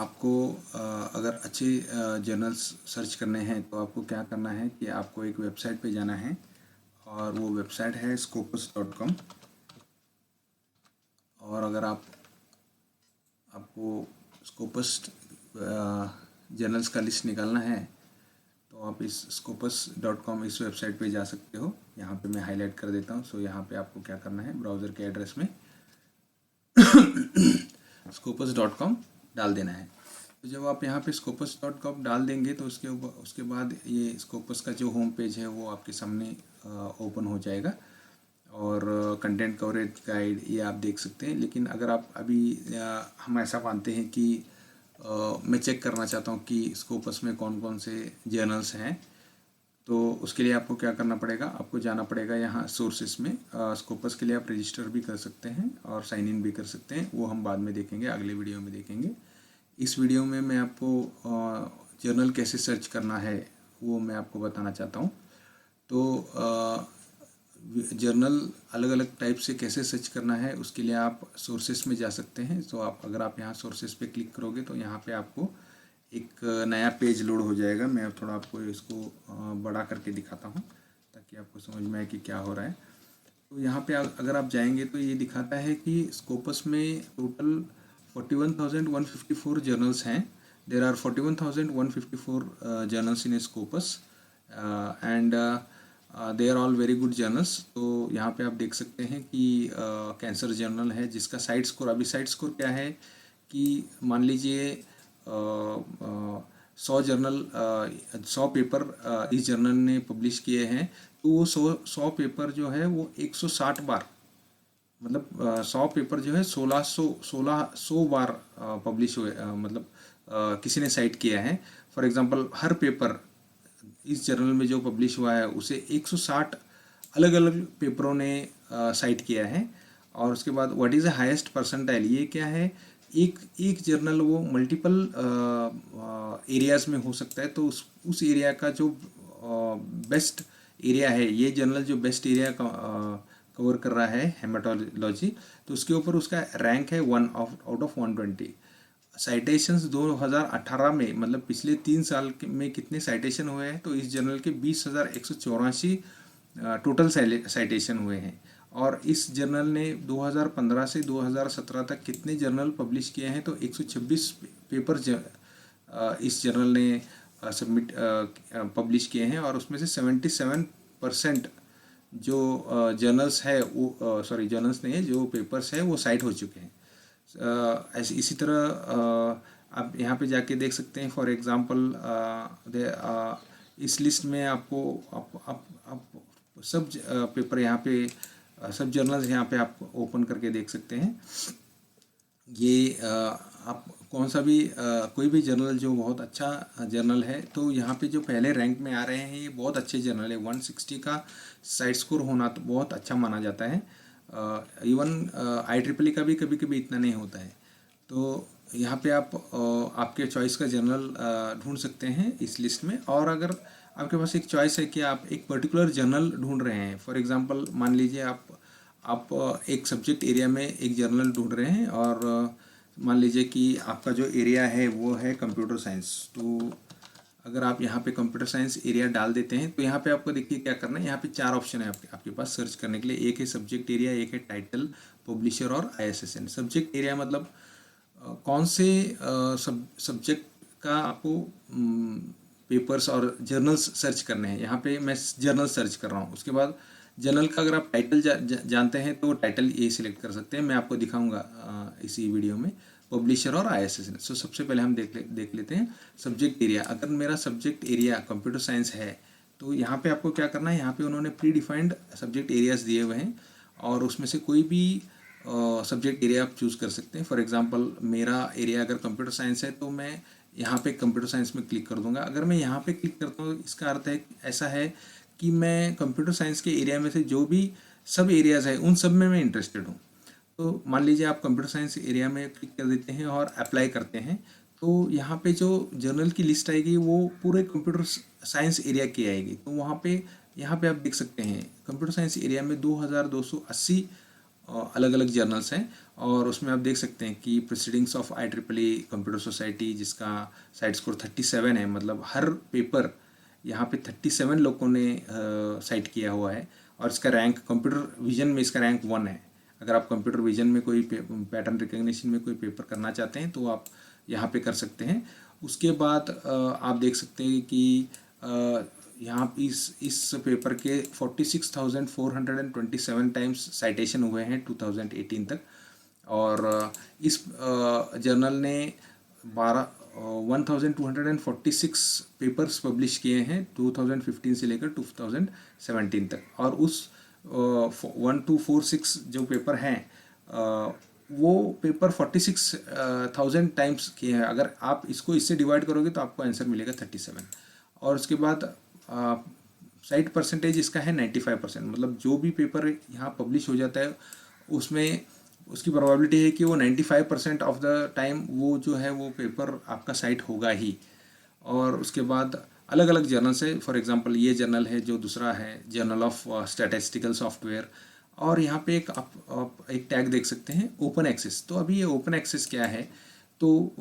आपको अगर अच्छे जर्नल्स सर्च करने हैं तो आपको क्या करना है कि आपको एक वेबसाइट पे जाना है और वो वेबसाइट है scopus.com। और अगर आपको स्कोपस जर्नल्स का लिस्ट निकालना है तो आप इस scopus.com इस वेबसाइट पे जा सकते हो। यहाँ पे मैं हाईलाइट कर देता हूँ। सो यहाँ पे आपको क्या करना है, ब्राउज़र के एड्रेस में scopus.com डाल देना है। तो जब आप यहाँ पे scopus.com डाल देंगे तो उसके बाद ये स्कोपस का जो होम पेज है वो आपके सामने ओपन हो जाएगा और कंटेंट कवरेज गाइड ये आप देख सकते हैं। लेकिन अगर आप अभी हम ऐसा मानते हैं कि मैं चेक करना चाहता हूँ कि स्कोपस में कौन कौन से जर्नल्स हैं, तो उसके लिए आपको क्या करना पड़ेगा, आपको जाना पड़ेगा यहाँ सोर्सेस में। स्कोपस के लिए आप रजिस्टर भी कर सकते हैं और साइन इन भी कर सकते हैं, वो हम बाद में देखेंगे, अगले वीडियो में देखेंगे। इस वीडियो में मैं आपको जर्नल कैसे सर्च करना है वो मैं आपको बताना चाहता हूँ। तो जर्नल अलग अलग टाइप से कैसे सर्च करना है उसके लिए आप सोर्सेस में जा सकते हैं। तो अगर आप यहाँ सोर्सेस पे क्लिक करोगे तो यहाँ पे आपको एक नया पेज लोड हो जाएगा। मैं थोड़ा आपको इसको बड़ा करके दिखाता हूँ ताकि आपको समझ में आए कि क्या हो रहा है। तो यहाँ पे अगर आप जाएंगे तो ये दिखाता है कि स्कोपस में टोटल 41,154 जर्नल्स हैं। There are 41,154 journals in Scopus and they are all very good journals. तो यहाँ पे आप देख सकते हैं कि कैंसर जर्नल है जिसका साइट स्कोर, अभी साइट स्कोर क्या है कि मान लीजिए 100 पेपर इस जर्नल ने पब्लिश किए हैं, तो वो 100 पेपर जो है वो 160 बार, मतलब 100 पेपर जो है 1600 बार पब्लिश हुए, मतलब किसी ने साइट किया है। फॉर एग्जांपल हर पेपर इस जर्नल में जो पब्लिश हुआ है उसे 160 अलग अलग पेपरों ने साइट किया है। और उसके बाद what is the highest percentile, ये क्या है, एक जर्नल वो मल्टीपल एरियाज़ में हो सकता है। तो उस एरिया का जो बेस्ट एरिया है, ये जर्नल जो बेस्ट एरिया कवर कर रहा है हेमाटोलॉजी, तो उसके ऊपर उसका रैंक है 1 आउट ऑफ 120। साइटेशंस 2018 में, मतलब पिछले 3 साल में कितने साइटेशन हुए हैं, तो इस जर्नल के 20,184 टोटल साइटेशन हुए हैं। और इस जर्नल ने 2015 से 2017 तक कितने जर्नल पब्लिश किए हैं, तो 126 पेपर इस जर्नल ने पब्लिश किए हैं। और उसमें से 77% जो जर्नल्स है वो जर्नल्स नहीं है, जो पेपर्स है वो साइट हो चुके हैं। ऐसे इसी तरह आप यहाँ पे जाके देख सकते हैं। फॉर एग्जांपल इस लिस्ट में आपको आप सब पेपर यहाँ पे, सब जर्नल्स यहाँ पे आप ओपन करके देख सकते हैं। ये आप कौन सा भी कोई भी जर्नल जो बहुत अच्छा जर्नल है, तो यहाँ पे जो पहले रैंक में आ रहे हैं ये बहुत अच्छे जर्नल है। 160 का साइट स्कोर होना तो बहुत अच्छा माना जाता है। इवन IEEE का भी कभी कभी इतना नहीं होता है। तो यहाँ पे आप आपके चॉइस का जर्नल ढूंढ सकते हैं इस लिस्ट में। और अगर आपके पास एक चॉइस है कि आप एक पर्टिकुलर जर्नल ढूंढ रहे हैं, फॉर एग्जांपल मान लीजिए आप एक सब्जेक्ट एरिया में एक जर्नल ढूंढ रहे हैं और मान लीजिए कि आपका जो एरिया है वो है कंप्यूटर साइंस। तो अगर आप यहाँ पे कंप्यूटर साइंस एरिया डाल देते हैं तो यहाँ पे आपको देखिए क्या करना है। यहाँ पे 4 ऑप्शन है आपके पास सर्च करने के लिए। एक है सब्जेक्ट एरिया, एक है टाइटल, पब्लिशर और ISSN। सब्जेक्ट एरिया मतलब कौन से सब्जेक्ट का आपको पेपर्स और जर्नल्स सर्च करने हैं। यहाँ पे मैं जर्नल सर्च कर रहा हूँ। उसके बाद जर्नल का अगर आप टाइटल जानते हैं तो टाइटल ये सिलेक्ट कर सकते हैं, मैं आपको दिखाऊंगा इसी वीडियो में, पब्लिशर और ISSN। सो सबसे पहले हम देख लेते हैं सब्जेक्ट एरिया। अगर मेरा सब्जेक्ट एरिया कंप्यूटर साइंस है तो यहाँ पे आपको क्या करना है, यहाँ पे उन्होंने प्री डिफाइंड सब्जेक्ट एरियाज दिए हुए हैं और उसमें से कोई भी सब्जेक्ट एरिया आप चूज़ कर सकते हैं। फॉर एग्जांपल मेरा एरिया अगर कंप्यूटर साइंस है तो मैं यहाँ पे कंप्यूटर साइंस में क्लिक कर दूंगा। अगर मैं यहाँ पे क्लिक करता हूँ इसका अर्थ है ऐसा है कि मैं कंप्यूटर साइंस के एरिया में से जो भी सब एरियाज़ है उन सब में मैं इंटरेस्टेड हूँ। तो मान लीजिए आप कंप्यूटर साइंस एरिया में क्लिक कर देते हैं और अप्लाई करते हैं, तो यहाँ पे जो जर्नल की लिस्ट आएगी वो पूरे कंप्यूटर साइंस एरिया की आएगी। तो वहाँ पे यहाँ पे आप देख सकते हैं कंप्यूटर साइंस एरिया में 2280 अलग अलग जर्नल्स हैं, और उसमें आप देख सकते हैं कि proceedings of IEEE computer society, जिसका साइट स्कोर 37 है, मतलब हर पेपर यहाँ पे 37 लोगों ने साइट किया हुआ है, और इसका रैंक कंप्यूटर विजन में इसका रैंक 1 है। अगर आप कंप्यूटर विजन में कोई पैटर्न रिकग्निशन में कोई पेपर करना चाहते हैं तो आप यहाँ पे कर सकते हैं। उसके बाद आप देख सकते हैं कि यहाँ इस पेपर के 46,427 टाइम्स साइटेशन हुए हैं 2018 तक, और इस जर्नल ने 1246 पेपर्स पब्लिश किए हैं 2015 से लेकर 2017 तक, और उस 1246 जो पेपर हैं वो पेपर 46,000 टाइम्स किए हैं। अगर आप इसको इससे डिवाइड करोगे तो आपको आंसर मिलेगा 37। और उसके बाद साइट परसेंटेज इसका है 95%, मतलब जो भी पेपर यहाँ पब्लिश हो जाता है उसमें उसकी प्रोबेबिलिटी है कि वो 95% ऑफ द टाइम वो जो है वो पेपर आपका साइट होगा ही। और उसके बाद अलग अलग जर्नल्स है, फॉर एग्जांपल ये जर्नल है, जो दूसरा है जर्नल ऑफ स्टैटिस्टिकल सॉफ्टवेयर, और यहाँ पे आप एक टैग देख सकते हैं ओपन एक्सेस। तो अभी ये ओपन एक्सेस क्या है, तो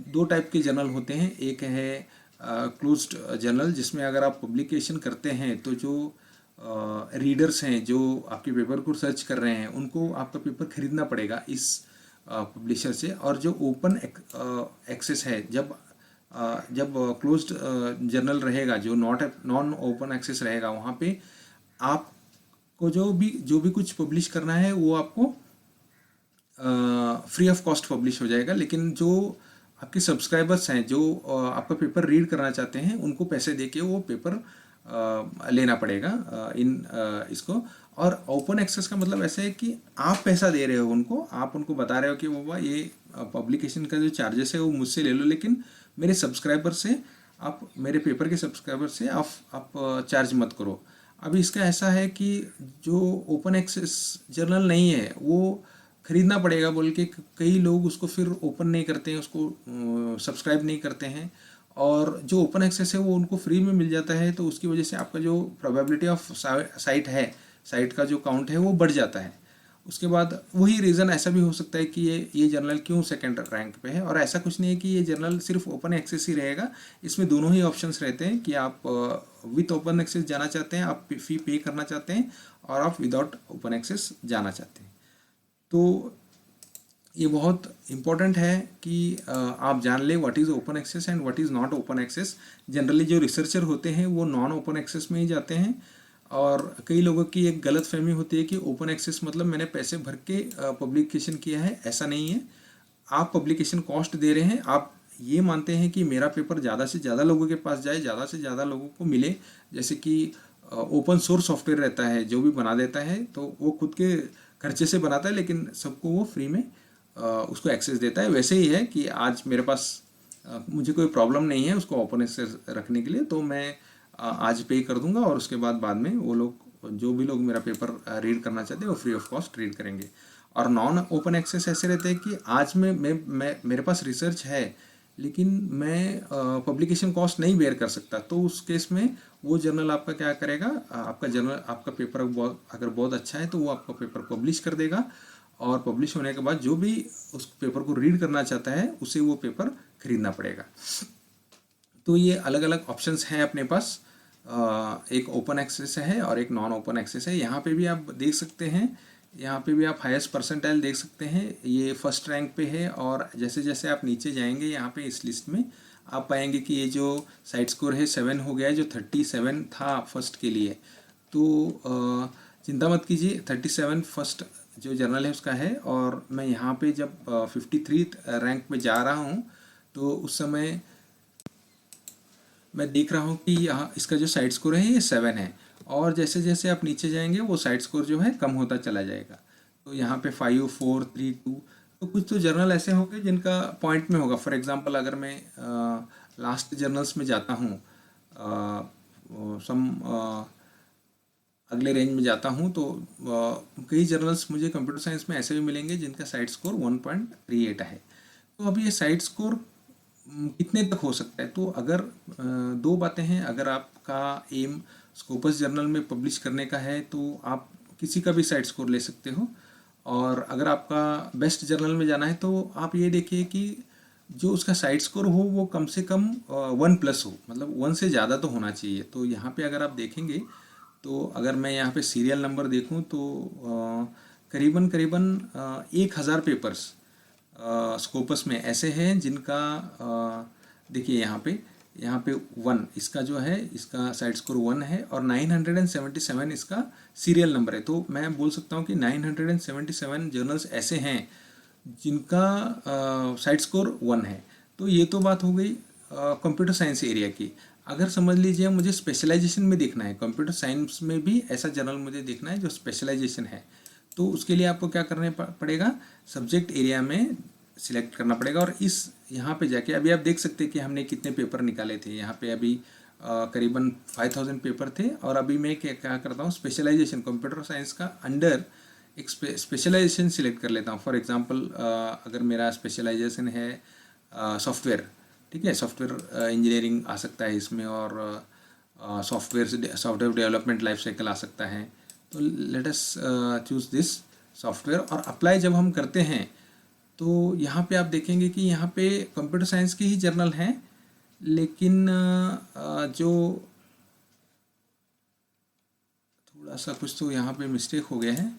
दो टाइप के जर्नल होते हैं। एक है क्लोज्ड जर्नल, जिसमें अगर आप पब्लिकेशन करते हैं तो जो रीडर्स हैं जो आपके पेपर को सर्च कर रहे हैं उनको आपका पेपर खरीदना पड़ेगा इस पब्लिशर से। और जो ओपन एक्सेस है, जब क्लोज्ड जर्नल रहेगा, जो नॉन ओपन एक्सेस रहेगा, वहाँ पे आपको जो भी कुछ पब्लिश करना है वो आपको फ्री ऑफ कॉस्ट पब्लिश हो जाएगा। लेकिन जो आपके सब्सक्राइबर्स हैं जो आपका पेपर रीड करना चाहते हैं उनको पैसे देके वो पेपर लेना पड़ेगा इसको। और ओपन एक्सेस का मतलब ऐसा है कि आप पैसा दे रहे हो उनको, आप उनको बता रहे हो कि बाबा ये पब्लिकेशन का जो चार्जेस है वो मुझसे ले लो, लेकिन मेरे सब्सक्राइबर से आप, मेरे पेपर के सब्सक्राइबर से आप चार्ज मत करो। अभी इसका ऐसा है कि जो ओपन एक्सेस जर्नल नहीं है वो खरीदना पड़ेगा बोल के कई लोग उसको फिर ओपन नहीं करते हैं, उसको सब्सक्राइब नहीं करते हैं, और जो ओपन एक्सेस है वो उनको फ्री में मिल जाता है। तो उसकी वजह से आपका जो प्रोबेबिलिटी ऑफ साइट है, साइट का जो काउंट है वो बढ़ जाता है। उसके बाद वही रीज़न ऐसा भी हो सकता है कि ये जर्नल क्यों सेकंड रैंक पे है, और ऐसा कुछ नहीं है कि ये जर्नल सिर्फ ओपन एक्सेस ही रहेगा। इसमें दोनों ही ऑप्शंस रहते हैं कि आप विथ ओपन एक्सेस जाना चाहते हैं, आप फ़ी पे करना चाहते हैं, और आप विदाउट ओपन एक्सेस जाना चाहते हैं। तो ये बहुत इम्पॉर्टेंट है कि आप जान लें what is open access and what is not open access. Generally जो रिसर्चर होते हैं वो नॉन ओपन एक्सेस में ही जाते हैं, और कई लोगों की एक गलत फहमी होती है कि ओपन एक्सेस मतलब मैंने पैसे भर के पब्लिकेशन किया है। ऐसा नहीं है। आप पब्लिकेशन कॉस्ट दे रहे हैं, आप ये मानते हैं कि मेरा पेपर ज़्यादा से ज़्यादा लोगों के पास जाए, ज़्यादा से ज़्यादा लोगों को मिले। जैसे कि ओपन सोर्स सॉफ्टवेयर रहता है, जो भी बना देता है तो वो खुद के खर्चे से बनाता है, लेकिन सबको वो फ्री में उसको एक्सेस देता है। वैसे ही है कि आज मेरे पास मुझे कोई प्रॉब्लम नहीं है उसको ओपन एक्सेस रखने के लिए, तो मैं आज पे कर दूंगा, और उसके बाद में वो लोग, जो भी लोग मेरा पेपर रीड करना चाहते हैं वो फ्री ऑफ कॉस्ट रीड करेंगे। और नॉन ओपन एक्सेस ऐसे रहते हैं कि आज मैं मेरे पास रिसर्च है लेकिन मैं पब्लिकेशन कॉस्ट नहीं बेयर कर सकता, तो उस केस में वो जर्नल आपका क्या करेगा, आपका पेपर अगर बहुत अच्छा है तो वो आपका पेपर पब्लिश कर देगा, और पब्लिश होने के बाद जो भी उस पेपर को रीड करना चाहता है उसे वो पेपर खरीदना पड़ेगा। तो ये अलग अलग ऑप्शंस हैं अपने पास, एक ओपन एक्सेस है और एक नॉन ओपन एक्सेस है। यहाँ पे भी आप देख सकते हैं, यहाँ पे भी आप हाईएस्ट परसेंटाइल देख सकते हैं, ये फर्स्ट रैंक पे है। और जैसे जैसे आप नीचे जाएंगे यहाँ पे इस लिस्ट में आप पाएंगे कि ये जो साइट स्कोर है 7 हो गया है, जो 37 था फर्स्ट के लिए। तो चिंता मत कीजिए, 37 फर्स्ट जो जर्नल है उसका है। और मैं यहाँ पे जब 53 रैंक में जा रहा हूँ तो उस समय मैं देख रहा हूँ कि यहाँ इसका जो साइट स्कोर है ये 7 है, और जैसे जैसे आप नीचे जाएंगे वो साइट स्कोर जो है कम होता चला जाएगा। तो यहाँ पे 5, 4, 3, 2, तो कुछ तो जर्नल ऐसे होंगे जिनका पॉइंट में होगा। फॉर एग्जांपल अगर मैं लास्ट जर्नल्स में जाता हूँ, अगले रेंज में जाता हूँ, तो कई जर्नल्स मुझे कंप्यूटर साइंस में ऐसे भी मिलेंगे जिनका साइट स्कोर 1.38 है। तो अब ये साइट स्कोर कितने तक हो सकता है, तो अगर दो बातें हैं। अगर आपका एम स्कोपस जर्नल में पब्लिश करने का है तो आप किसी का भी साइट स्कोर ले सकते हो, और अगर आपका बेस्ट जर्नल में जाना है तो आप ये देखिए कि जो उसका साइड स्कोर हो वो कम से कम 1+ हो, मतलब 1 से ज़्यादा तो होना चाहिए। तो यहाँ पे अगर आप देखेंगे तो अगर मैं यहाँ पे सीरियल नंबर देखूँ तो करीबन करीबन 1000 पेपर्स स्कोपस में ऐसे हैं जिनका देखिए यहाँ पे 1 इसका जो है, इसका साइड स्कोर 1 है और 977 इसका सीरियल नंबर है। तो मैं बोल सकता हूँ कि 977 जर्नल्स ऐसे हैं जिनका साइड स्कोर 1 है। तो ये तो बात हो गई कंप्यूटर साइंस एरिया की। अगर समझ लीजिए मुझे स्पेशलाइजेशन में देखना है, कंप्यूटर साइंस में भी ऐसा जर्नल मुझे देखना है जो स्पेशलाइजेशन है, तो उसके लिए आपको क्या करना पड़ेगा, सब्जेक्ट एरिया में सिलेक्ट करना पड़ेगा। और इस यहाँ पे जाके अभी आप देख सकते हैं कि हमने कितने पेपर निकाले थे। यहाँ पे अभी करीबन 5000 पेपर थे। और अभी मैं क्या करता हूँ, स्पेशलाइजेशन कंप्यूटर साइंस का अंडर एक स्पेशलाइजेशन सिलेक्ट कर लेता हूँ। फॉर एग्जांपल अगर मेरा स्पेशलाइजेशन है सॉफ्टवेयर, ठीक है, सॉफ्टवेयर इंजीनियरिंग आ सकता है इसमें, और सॉफ्टवेयर डेवलपमेंट लाइफ साइकिल आ सकता है। तो let us choose this software. और अप्लाई जब हम करते हैं तो यहाँ पे आप देखेंगे कि यहाँ पे कंप्यूटर साइंस के ही जर्नल हैं, लेकिन जो थोड़ा सा कुछ तो यहाँ पे मिस्टेक हो गया है।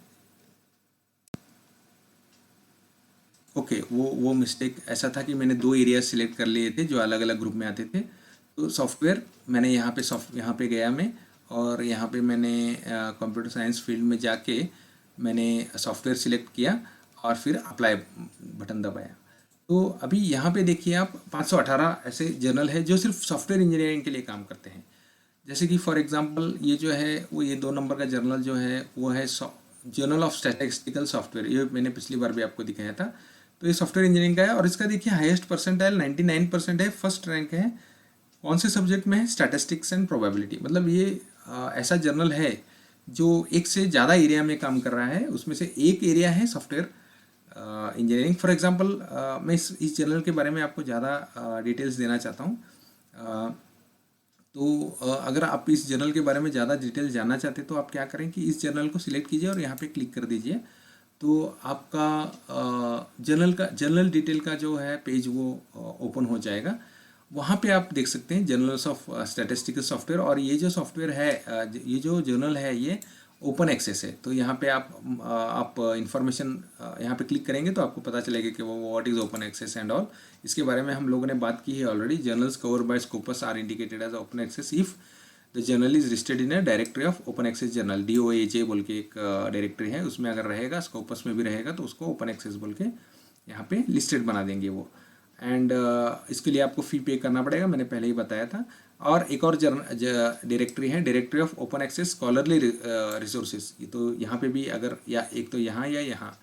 ओके, वो मिस्टेक ऐसा था कि मैंने 2 एरिया सिलेक्ट कर लिए थे जो अलग अलग ग्रुप में आते थे। तो सॉफ्टवेयर मैंने यहाँ पे गया मैं, और यहाँ पे मैंने कंप्यूटर साइंस फील्ड में जाके मैंने सॉफ्टवेयर सिलेक्ट किया और फिर अप्लाई बटन दबाया। तो अभी यहाँ पे देखिए आप 518 ऐसे जर्नल है जो सिर्फ सॉफ्टवेयर इंजीनियरिंग के लिए काम करते हैं। जैसे कि फॉर एग्जांपल ये जो है वो ये 2 नंबर का जर्नल जो है वो है जर्नल ऑफ स्टैटिस्टिकल सॉफ्टवेयर। ये मैंने पिछली बार भी आपको दिखाया था। तो ये सॉफ्टवेयर इंजीनियरिंग का है और इसका देखिए हाईएस्ट परसेंटाइल 99% है, फर्स्ट रैंक है। कौन से सब्जेक्ट में है, स्टैटिस्टिक्स एंड प्रोबेबिलिटी। मतलब ये ऐसा जर्नल है जो एक से ज़्यादा एरिया में काम कर रहा है, उसमें से एक एरिया है सॉफ्टवेयर इंजीनियरिंग। फॉर एग्जांपल मैं इस जर्नल के बारे में आपको ज़्यादा डिटेल्स देना चाहता हूँ। तो अगर आप इस जर्नल के बारे में ज़्यादा डिटेल जानना चाहते हैं तो आप क्या करें कि इस जर्नल को सिलेक्ट कीजिए और यहाँ पे क्लिक कर दीजिए। तो आपका जर्नल डिटेल का जो है पेज वो ओपन हो जाएगा। वहाँ पे आप देख सकते हैं जर्नल्स ऑफ स्टैटिस्टिकल सॉफ्टवेयर। और ये जो सॉफ्टवेयर है, ये जो जर्नल है ये ओपन एक्सेस है। तो यहाँ पे आप इंफॉर्मेशन यहाँ पे क्लिक करेंगे तो आपको पता चलेगा कि वो what is open access and all. इसके बारे में हम लोगों ने बात की है already. Journals cover by Scopus are indicated as open access if the journal is listed in a directory of open access journal. DOAJ बोल के एक डायरेक्टरी है, उसमें अगर रहेगा, स्कोपस में भी रहेगा तो उसको ओपन एक्सेस बोल के यहाँ पे लिस्टेड बना देंगे वो। एंड इसके लिए आपको फ़ी पे करना पड़ेगा, मैंने पहले ही बताया था। और एक और डायरेक्टरी है, directory of open access scholarly resources. तो यहाँ पे भी अगर या एक तो यहाँ या यहाँ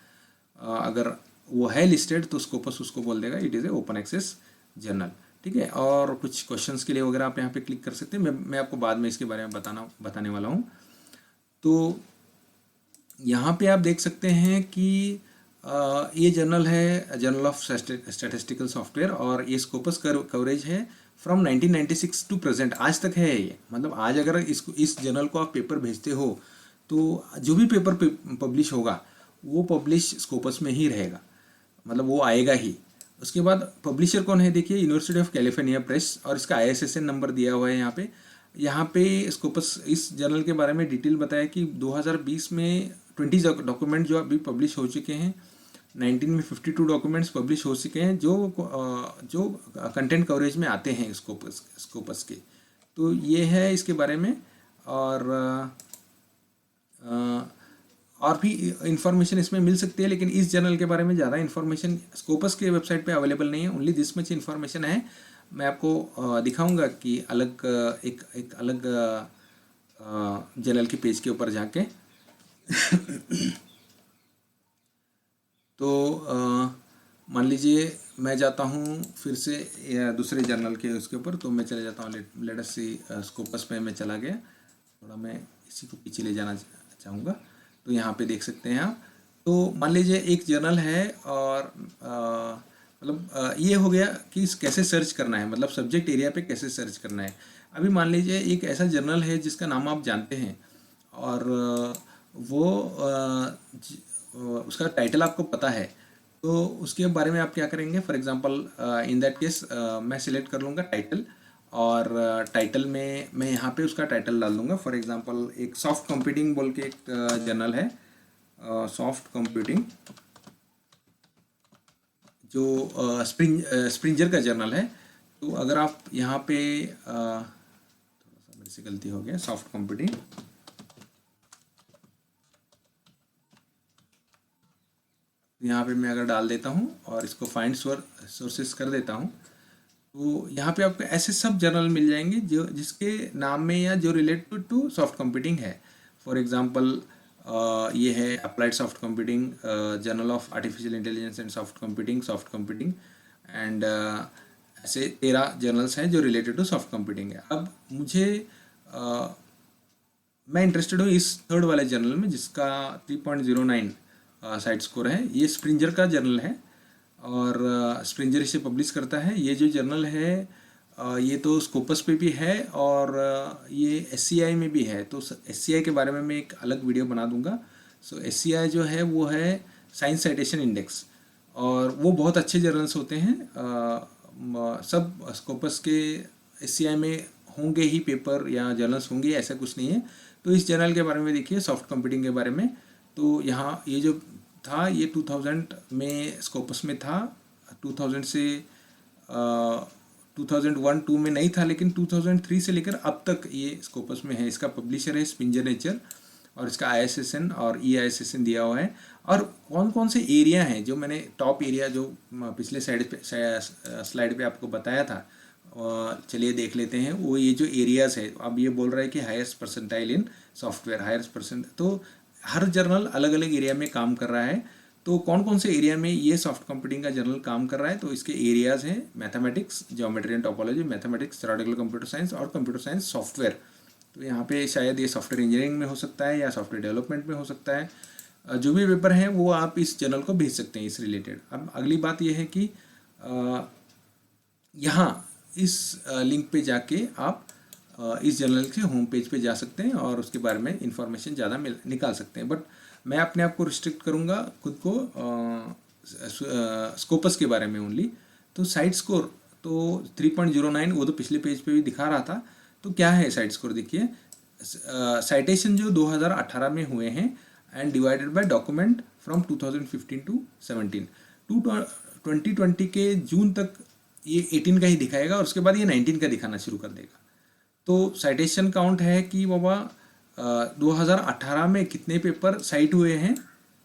अगर वो है लिस्टेड तो स्कोपस उसको बोल देगा it is a open access journal, ठीक है। और कुछ क्वेश्चंस के लिए वगैरह आप यहाँ पे क्लिक कर सकते हैं। मैं आपको बाद में इसके बारे में बताने वाला हूँ। तो यहाँ पे आप देख सकते हैं कि ये जर्नल है जर्नल ऑफ स्टैटिस्टिकल सॉफ्टवेयर, और ये स्कोपस कवरेज है फ्रॉम 1996 टू प्रेजेंट, आज तक है ये। मतलब आज अगर इस जर्नल को आप पेपर भेजते हो तो जो भी पेपर पब्लिश होगा वो पब्लिश स्कोपस में ही रहेगा, मतलब वो आएगा ही। उसके बाद पब्लिशर कौन है, देखिए यूनिवर्सिटी ऑफ कैलिफोर्निया प्रेस, और इसका ISSN नंबर दिया हुआ है यहाँ पे स्कोपस इस जर्नल के बारे में डिटेल बताया कि 2020 में 20 डॉक्यूमेंट जो अभी पब्लिश हो चुके हैं, 19 में 52 डॉक्यूमेंट्स पब्लिश हो चुके हैं जो कंटेंट कवरेज में आते हैं स्कोपस के। तो ये है इसके बारे में। और भी इंफॉर्मेशन इसमें मिल सकती है, लेकिन इस जर्नल के बारे में ज़्यादा इंफॉर्मेशन स्कोपस के वेबसाइट पे अवेलेबल नहीं है। ओनली दिस मच इन्फॉर्मेशन है। मैं आपको दिखाऊंगा कि एक अलग जर्नल के पेज के ऊपर जाके तो मान लीजिए मैं जाता हूँ फिर से दूसरे जर्नल के उसके ऊपर, तो मैं चले जाता हूँ लेट अस सी स्कोपस पे मैं चला गया। थोड़ा मैं इसी को पीछे ले जाना चाहूँगा। तो यहाँ पे देख सकते हैं आप। तो मान लीजिए एक जर्नल है और मतलब ये हो गया कि कैसे सर्च करना है, मतलब सब्जेक्ट एरिया पे कैसे सर्च करना है। अभी मान लीजिए एक ऐसा जर्नल है जिसका नाम आप जानते हैं और वो उसका टाइटल आपको पता है तो उसके बारे में आप क्या करेंगे, for example in that case मैं सिलेक्ट कर लूँगा टाइटल, और टाइटल में मैं यहाँ पे उसका टाइटल डाल दूँगा। फॉर एग्जांपल एक सॉफ्ट कंप्यूटिंग बोल के एक जर्नल है, सॉफ्ट कंप्यूटिंग, जो स्प्रिंजर का जर्नल है। तो अगर आप यहाँ पे थोड़ा सा मेरे से गलती हो गया, सॉफ्ट कंप्यूटिंग, यहाँ पे मैं अगर डाल देता हूँ और इसको फाइंड सोर्सेस कर देता हूँ, तो यहाँ पे आपको ऐसे सब जर्नल मिल जाएंगे जो जिसके नाम में या जो रिलेटेड टू सॉफ्ट कंप्यूटिंग है। फॉर एग्जांपल ये है applied soft computing, journal of artificial intelligence and soft computing and ऐसे 13 जर्नल्स हैं जो रिलेटेड टू सॉफ्ट कंप्यूटिंग है। अब मुझे मैं इंटरेस्टेड हूँ इस थर्ड वाले जर्नल में जिसका 3.09 साइड स्कोर है। ये स्प्रिंजर का जर्नल है और स्प्रिंजर इसे पब्लिश करता है। ये जो जर्नल है ये तो स्कोपस पे भी है और ये SCI में भी है। तो SCI के बारे में मैं एक अलग वीडियो बना दूंगा। सो SCI जो है वो है साइंस साइटेशन इंडेक्स, और वो बहुत अच्छे जर्नल्स होते हैं। सब स्कोपस के SCI में होंगे ही पेपर या जर्नल्स होंगे, ऐसा कुछ नहीं है। तो इस जर्नल के बारे में देखिए, सॉफ्ट कंप्यूटिंग के बारे में। तो यहाँ ये जो था ये 2000 में स्कोपस में था, 2000 से 2001-2 में नहीं था, लेकिन 2003 से लेकर अब तक ये स्कोपस में है। इसका पब्लिशर है स्प्रिंजर नेचर और इसका ISSN और EISSN दिया हुआ है। और कौन कौन से एरिया हैं जो मैंने टॉप एरिया जो पिछले स्लाइड पे आपको बताया था, चलिए देख लेते हैं। वो ये जो एरियाज़ है, अब ये बोल रहा है कि हाईएस्ट परसेंटाइल इन सॉफ्टवेयर, हाईएस्ट परसेंट, तो हर जर्नल अलग अलग एरिया में काम कर रहा है। तो कौन कौन से एरिया में ये सॉफ्ट कंप्यूटिंग का जर्नल काम कर रहा है, तो इसके एरियाज़ हैं mathematics, geometry and topology, mathematics, theoretical computer science और कंप्यूटर साइंस सॉफ्टवेयर। तो यहाँ पे शायद ये सॉफ्टवेयर इंजीनियरिंग में हो सकता है या सॉफ्टवेयर डेवलपमेंट में हो सकता है। जो भी पेपर हैं वो आप इस जर्नल को भेज सकते हैं इस रिलेटेड। अब अगली बात यह है कि यहाँ इस लिंक पे जाके आप इस जर्नल के होम पेज पे जा सकते हैं और उसके बारे में इंफॉर्मेशन ज़्यादा निकाल सकते हैं। बट मैं अपने आप को रिस्ट्रिक्ट करूँगा खुद को स्कोपस के बारे में ओनली। तो साइड स्कोर तो 3.09, वो तो पिछले पेज पे भी दिखा रहा था। तो क्या है साइड स्कोर, देखिए साइटेशन जो 2018 में हुए हैं and divided by document from 2015 to 17, 2020 के जून तक ये 18 का ही दिखाएगा और उसके बाद ये 19 का दिखाना शुरू कर देगा। तो साइटेशन काउंट है कि बाबा 2018 में कितने पेपर साइट हुए हैं,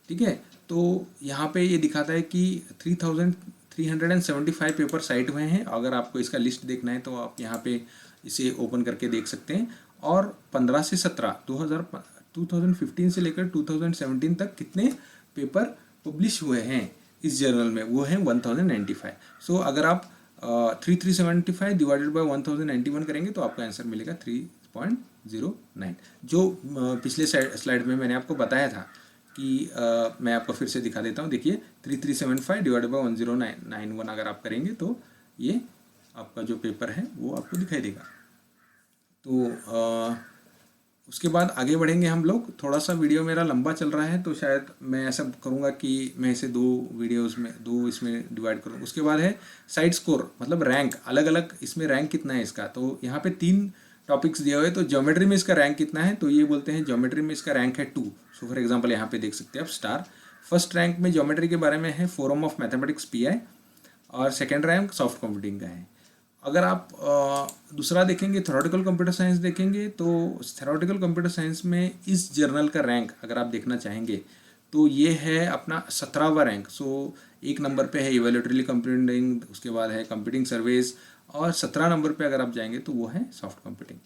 ठीक है। तो यहाँ पे ये दिखाता है कि 3375 पेपर साइट हुए हैं। अगर आपको इसका लिस्ट देखना है तो आप यहाँ पे इसे ओपन करके देख सकते हैं। और 15 से 17 2015 से लेकर 2017 तक कितने पेपर पब्लिश हुए हैं इस जर्नल में, वो हैं 1095। सो अगर आप 3375 डिवाइडेड बाय 1091 करेंगे तो आपका आंसर मिलेगा 3.09। जो पिछले स्लाइड में मैंने आपको बताया था कि मैं आपको फिर से दिखा देता हूँ। देखिए 3375 डिवाइडेड बाय 1091 अगर आप करेंगे तो ये आपका जो पेपर है वो आपको दिखाई देगा। तो उसके बाद आगे बढ़ेंगे हम लोग। थोड़ा सा वीडियो मेरा लंबा चल रहा है तो शायद मैं ऐसा करूँगा कि मैं इसे दो इसमें डिवाइड करूँ। उसके बाद है साइड स्कोर, मतलब रैंक, अलग अलग इसमें रैंक कितना है इसका। तो यहाँ पे 3 टॉपिक्स दिए हुए। तो ज्योमेट्री में इसका रैंक कितना है, तो ये बोलते हैं ज्योमेट्री में इसका रैंक है 2। सो फॉर एग्जाम्पल यहाँ पे देख सकते हैं आप स्टार। फर्स्ट रैंक में ज्योमेट्री के बारे में है फोरम ऑफ मैथमेटिक्स PI, और सेकेंड रैंक सॉफ्ट कंप्यूटिंग का है। अगर आप दूसरा देखेंगे थ्योरेटिकल कंप्यूटर साइंस देखेंगे, तो थ्योरेटिकल कंप्यूटर साइंस में इस जर्नल का रैंक अगर आप देखना चाहेंगे तो ये है अपना 17वां रैंक। सो 1 नंबर पे है इवैल्यूएटरी कंप्यूटिंग, उसके बाद है कंप्यूटिंग सर्विस, और 17 नंबर पे अगर आप जाएंगे तो वो है सॉफ्ट कंप्यूटिंग।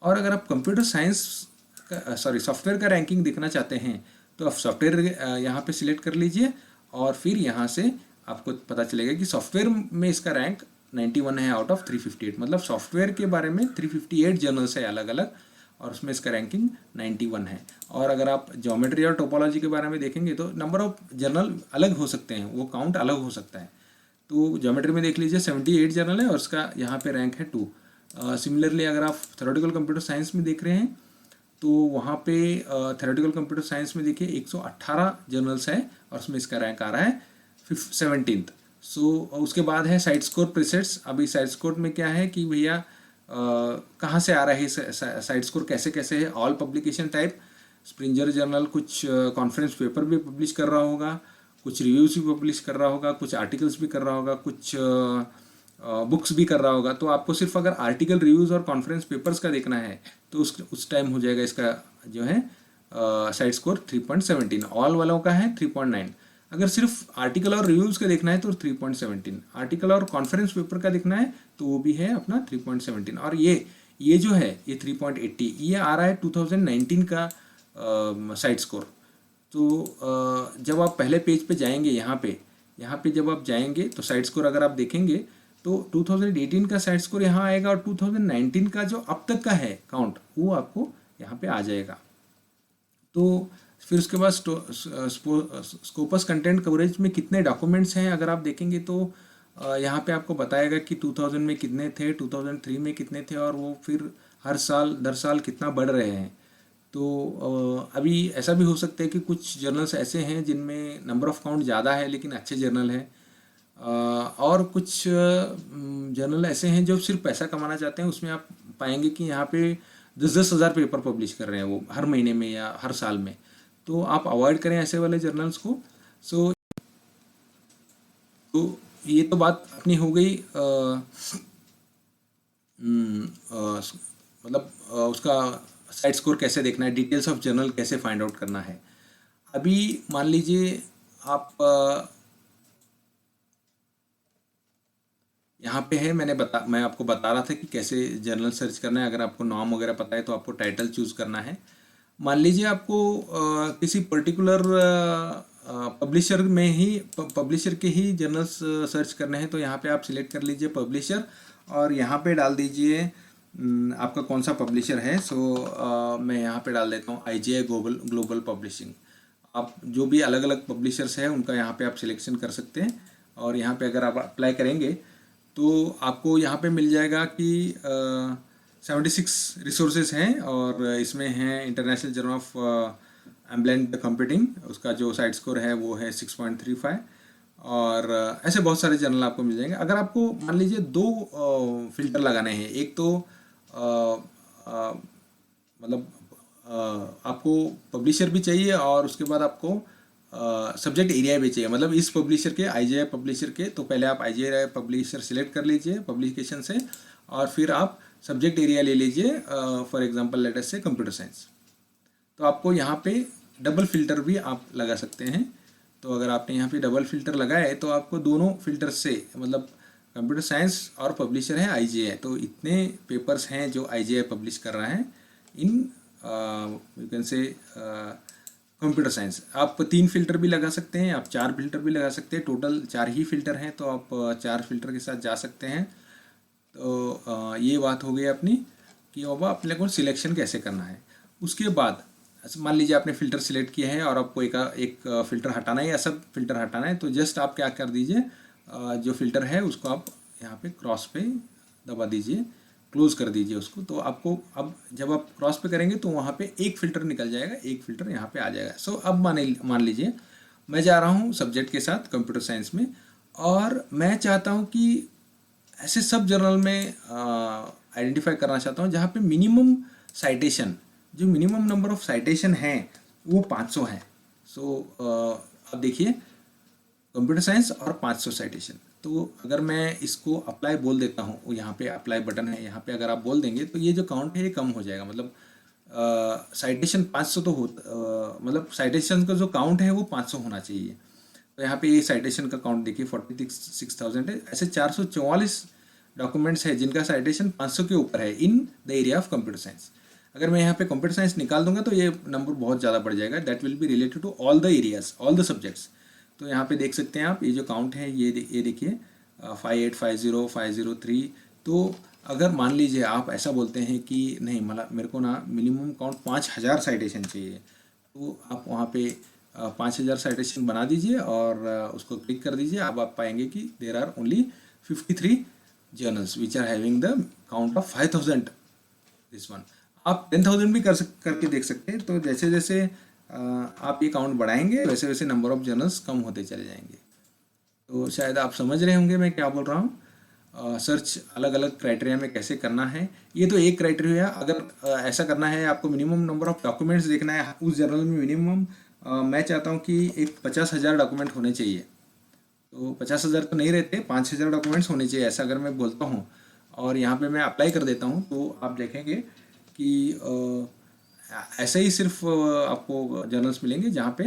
और अगर आप कंप्यूटर साइंस का सॉफ्टवेयर का रैंकिंग देखना चाहते हैं तो आप सॉफ्टवेयर यहाँ पे सिलेक्ट कर लीजिए और फिर यहाँ से आपको पता चलेगा कि सॉफ्टवेयर में इसका रैंक 91 है आउट ऑफ 358। मतलब सॉफ्टवेयर के बारे में 358 जर्नल्स है अलग अलग और उसमें इसका रैंकिंग 91 है। और अगर आप ज्योमेट्री और टोपोलॉजी के बारे में देखेंगे तो नंबर ऑफ जर्नल अलग हो सकते हैं, वो काउंट अलग हो सकता है। तो ज्योमेट्री में देख लीजिए 78 जर्नल है और उसका यहाँ पे रैंक है 2। सिमिलरली अगर आप थ्योरेटिकल कंप्यूटर साइंस में देख रहे हैं तो वहाँ पे थ्योरेटिकल कंप्यूटर साइंस में देखिए 118 जर्नल्स हैं और उसमें इसका रैंक आ रहा है 17th। सो उसके बाद है साइड स्कोर प्रीसेट्स। अभी साइड स्कोर में क्या है कि भैया कहाँ से आ रहा है साइड स्कोर, कैसे कैसे है, all publication type. Springer journal कुछ कॉन्फ्रेंस पेपर भी पब्लिश कर रहा होगा, कुछ रिव्यूज़ भी पब्लिश कर रहा होगा, कुछ आर्टिकल्स भी कर रहा होगा, कुछ बुक्स भी कर रहा होगा। तो आपको सिर्फ अगर आर्टिकल रिव्यूज़ और कॉन्फ्रेंस पेपर्स का देखना है तो उस टाइम हो जाएगा इसका जो है साइड स्कोर 3.17। ऑल वालों का है 3.9। अगर सिर्फ आर्टिकल और रिव्यूज़ का देखना है तो 3.17। आर्टिकल और कॉन्फ्रेंस पेपर का देखना है तो वो भी है अपना 3.17। और ये जो है ये 3.80 ये आ रहा है 2019 का साइड स्कोर। तो जब आप पहले पेज पे जाएंगे यहाँ पे जब आप जाएंगे तो साइड स्कोर अगर आप देखेंगे तो 2018 का साइड स्कोर यहाँ आएगा और 2019 का जो अब तक का है काउंट वो आपको यहाँ पे आ जाएगा। तो फिर उसके बाद स्कोपस कंटेंट कवरेज में कितने डॉक्यूमेंट्स हैं अगर आप देखेंगे तो यहाँ पे आपको बताएगा कि 2000 में कितने थे, 2003 में कितने थे, और वो फिर हर साल दर साल कितना बढ़ रहे हैं। तो अभी ऐसा भी हो सकता है कि कुछ जर्नल्स ऐसे हैं जिनमें नंबर ऑफ़ काउंट ज़्यादा है लेकिन अच्छे जर्नल हैं, और कुछ जर्नल ऐसे हैं जो सिर्फ पैसा कमाना चाहते हैं। उसमें आप पाएंगे कि यहाँ पे 10-10 हज़ार पेपर पब्लिश कर रहे हैं वो हर महीने में या हर साल में। तो आप अवॉइड करें ऐसे वाले जर्नल्स को। तो ये तो बात अपनी हो गई मतलब उसका साइड स्कोर कैसे देखना है, डिटेल्स ऑफ जर्नल कैसे फाइंड आउट करना है। अभी मान लीजिए आप यहाँ पे है, मैं आपको बता रहा था कि कैसे जर्नल सर्च करना है। अगर आपको नाम वगैरह पता है तो आपको टाइटल चूज़ करना है। मान लीजिए आपको किसी पर्टिकुलर पब्लिशर में ही पब्लिशर के ही जर्नल्स सर्च करने हैं तो यहाँ पे आप सिलेक्ट कर लीजिए पब्लिशर और यहाँ पे डाल दीजिए आपका कौन सा पब्लिशर है। मैं यहाँ पे डाल देता हूँ IGI ग्लोबल पब्लिशिंग। आप जो भी अलग अलग पब्लिशर्स हैं उनका यहाँ पे आप सिलेक्शन कर सकते हैं और यहाँ पे अगर आप अप्लाई करेंगे तो आपको यहाँ पे मिल जाएगा कि 76 रिसोर्सेज हैं और इसमें हैं इंटरनेशनल जर्नल ऑफ एम्बलेंट कंप्यूटिंग, उसका जो साइड स्कोर है वो है 6.35 और ऐसे बहुत सारे जर्नल आपको मिल जाएंगे। अगर आपको मान लीजिए 2 फिल्टर लगाने हैं, एक तो मतलब आपको पब्लिशर भी चाहिए और उसके बाद आपको सब्जेक्ट एरिया भी चाहिए। मतलब इस पब्लिशर के IGI पब्लिशर के तो पहले आप IGI पब्लिशर सिलेक्ट कर लीजिए पब्लिकेशन से और फिर आप सब्जेक्ट एरिया ले लीजिए, फॉर एग्जांपल लेट अस से कंप्यूटर साइंस। तो आपको यहाँ पे डबल फिल्टर भी आप लगा सकते हैं। तो अगर आपने यहाँ पे डबल फिल्टर लगाए तो आपको दोनों फिल्टर से मतलब कंप्यूटर साइंस और पब्लिशर है IGI, तो इतने पेपर्स हैं जो IGI पब्लिश कर रहा है in you can say computer science. आप 3 फिल्टर भी लगा सकते हैं, आप 4 फिल्टर भी लगा सकते हैं। टोटल 4 ही फिल्टर हैं तो आप 4 फिल्टर के साथ जा सकते हैं। तो ये बात हो गई अपनी कि अब अपने को सिलेक्शन कैसे करना है। उसके बाद मान लीजिए आपने फ़िल्टर सिलेक्ट किया है और आपको एक फ़िल्टर हटाना है या सब फिल्टर हटाना है, तो जस्ट आप क्या कर दीजिए, जो फ़िल्टर है उसको आप यहाँ पे क्रॉस पे दबा दीजिए, क्लोज़ कर दीजिए उसको। तो आपको अब जब आप क्रॉस पे करेंगे तो वहाँ पे एक फ़िल्टर निकल जाएगा, एक फ़िल्टर यहाँ पे आ जाएगा। अब मान लीजिए मैं जा रहा हूँ सब्जेक्ट के साथ कंप्यूटर साइंस में और मैं चाहता हूँ कि ऐसे सब जर्नल में आइडेंटिफाई करना चाहता हूँ जहाँ पे मिनिमम साइटेशन, जो मिनिमम नंबर ऑफ साइटेशन है वो 500 है। अब देखिए कंप्यूटर साइंस और 500 साइटेशन। तो अगर मैं इसको अप्लाई बोल देता हूँ, यहाँ पे अप्लाई बटन है, यहाँ पे अगर आप बोल देंगे तो ये जो काउंट है ये कम हो जाएगा। मतलब साइटेशन 500 तो मतलब साइटेशन का जो काउंट है वो 500 होना चाहिए। तो यहाँ पे ये साइटेशन का काउंट देखिए 46,000 है। ऐसे 444 डॉक्यूमेंट्स है जिनका साइटेशन 500 के ऊपर है in the area of computer science. अगर मैं यहाँ पे कंप्यूटर साइंस निकाल दूंगा तो ये नंबर बहुत ज़्यादा बढ़ जाएगा। That will be related to all the areas, all the subjects. तो यहाँ पे देख सकते हैं आप ये जो काउंट है ये देखिए 5850 503। तो अगर मान लीजिए आप ऐसा बोलते हैं कि नहीं मतलब मेरे को ना मिनिमम काउंट 5000 साइटेशन चाहिए, तो आप वहाँ पे 5000 साइटेशन बना दीजिए और उसको क्लिक कर दीजिए। अब आप पाएंगे कि there are only 53 journals which are having the count of 5000 this one. आप 10,000 भी करके देख सकते हैं। तो जैसे जैसे आप ये काउंट बढ़ाएंगे वैसे वैसे नंबर ऑफ जर्नल्स कम होते चले जाएंगे। तो शायद आप समझ रहे होंगे मैं क्या बोल रहा हूँ। सर्च अलग अलग क्राइटेरिया में कैसे करना है। ये तो एक क्राइटेरिया। अगर ऐसा करना है आपको मिनिमम नंबर ऑफ डॉक्यूमेंट्स देखना है उस जर्नल में मिनिमम, मैं चाहता हूँ कि एक 50,000 डॉक्यूमेंट होने चाहिए। तो 50,000 तो नहीं रहते, 5,000 डॉक्यूमेंट्स होने चाहिए ऐसा अगर मैं बोलता हूँ और यहाँ पे मैं अप्लाई कर देता हूँ तो आप देखेंगे कि ऐसे ही सिर्फ आपको जर्नल्स मिलेंगे जहाँ पे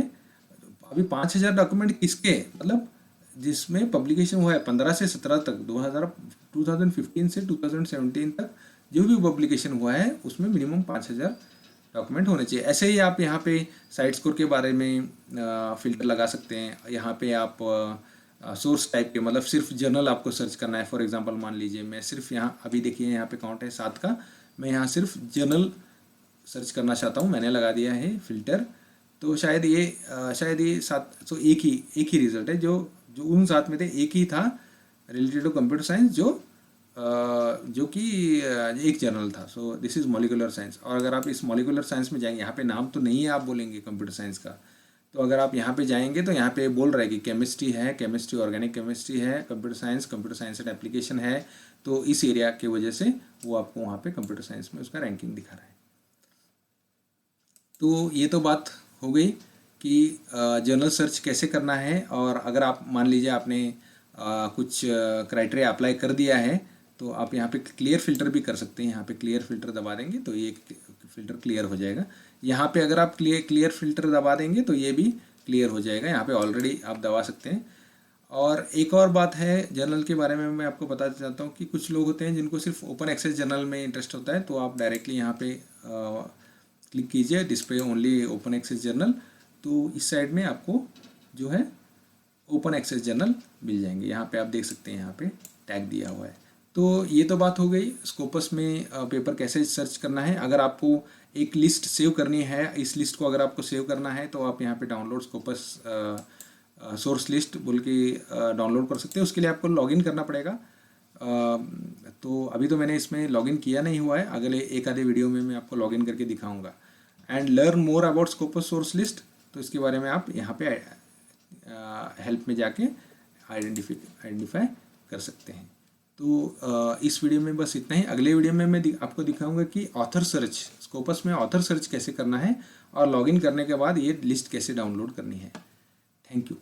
अभी 5,000 डॉक्यूमेंट किसके, मतलब जिसमें पब्लिकेशन हुआ है 15 से 17 तक, 2015 से 2017 तक जो भी पब्लिकेशन हुआ है उसमें मिनिमम 5,000 डॉक्यूमेंट होने चाहिए। ऐसे ही आप यहाँ पे साइट स्कोर के बारे में फ़िल्टर लगा सकते हैं। यहाँ पे आप सोर्स टाइप के, मतलब सिर्फ जर्नल आपको सर्च करना है। फॉर एग्जांपल मान लीजिए मैं सिर्फ यहाँ अभी देखिए यहाँ पे काउंट है 7 का, मैं यहाँ सिर्फ जर्नल सर्च करना चाहता हूँ, मैंने लगा दिया है फ़िल्टर। तो शायद ये 7, तो एक ही रिजल्ट है जो जो उन 7 में थे, एक ही था रिलेटेड टू कंप्यूटर साइंस जो कि एक जर्नल था। So this is molecular science. और अगर आप इस मॉलिकुलर साइंस में जाएंगे, यहाँ पे नाम तो नहीं है आप बोलेंगे कंप्यूटर साइंस का, तो अगर आप यहाँ पे जाएंगे तो यहाँ पे बोल रहा है कि केमिस्ट्री है, केमिस्ट्री ऑर्गेनिक केमिस्ट्री है, कंप्यूटर साइंस एंड एप्लीकेशन है। तो इस एरिया की वजह से वो आपको वहाँ पे कंप्यूटर साइंस में उसका रैंकिंग दिखा रहा है। तो ये तो बात हो गई कि जर्नल सर्च कैसे करना है। और अगर आप मान लीजिए आपने कुछ क्राइटेरिया अप्लाई कर दिया है तो आप यहाँ पे क्लियर फ़िल्टर भी कर सकते हैं। यहाँ पे क्लियर फ़िल्टर दबा देंगे तो ये फ़िल्टर क्लियर हो जाएगा। यहाँ पे अगर आप क्लियर फ़िल्टर दबा देंगे तो ये भी क्लियर हो जाएगा। यहाँ पे ऑलरेडी आप दबा सकते हैं। और एक और बात है जर्नल के बारे में मैं आपको बताना चाहता हूँ कि कुछ लोग होते हैं जिनको सिर्फ ओपन एक्सेस जर्नल में इंटरेस्ट होता है। तो आप डायरेक्टली यहाँ पे क्लिक कीजिए display only open access journal. तो इस साइड में आपको जो है ओपन एक्सेस जर्नल मिल जाएंगे। यहाँ पे आप देख सकते हैं, यहाँ पे टैग दिया हुआ है। तो ये तो बात हो गई स्कोपस में पेपर कैसे सर्च करना है। अगर आपको एक लिस्ट सेव करनी है, इस लिस्ट को अगर आपको सेव करना है तो आप यहाँ पे डाउनलोड स्कोपस सोर्स लिस्ट बोल के डाउनलोड कर सकते हैं। उसके लिए आपको लॉगिन करना पड़ेगा। तो अभी तो मैंने इसमें लॉगिन किया नहीं हुआ है, अगले एक आधे वीडियो में मैं आपको लॉगिन करके दिखाऊंगा। And learn more about Scopus source list, तो इसके बारे में आप यहाँ पे हेल्प में जाके आइडेंटिफाई कर सकते हैं। तो इस वीडियो में बस इतना ही। अगले वीडियो में मैं आपको दिखाऊंगा कि ऑथर सर्च, स्कोपस में ऑथर सर्च कैसे करना है और लॉगिन करने के बाद ये लिस्ट कैसे डाउनलोड करनी है। Thank you.